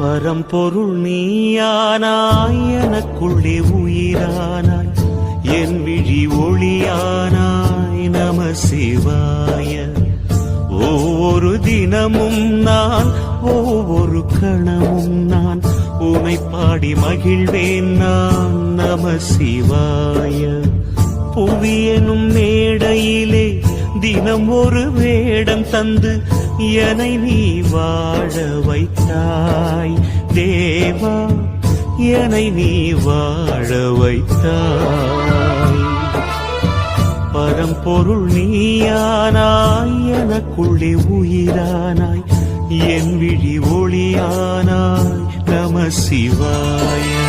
பரம்பொருள் நீயானாய் எனக்குள்ளே உயிரானாய் என் விழி ஒளியானாய் நம சிவாய. ஒவ்வொரு தினமும் நான் ஒவ்வொரு கணமும் நான் உனை பாடி மகிழ்வேன் நான் நம சிவாய. புவியனும் மேடையிலே தினம் ஒரு வேடம் தந்து என்னை நீ வாழ வைத்தாய் தேவா, என்னை நீ வாழ வைத்தாய். பரம்பொருள் நீயானாய் எனக்குள்ளே உயிரானாய் என் விழி ஒளியானாய் நம சிவாய.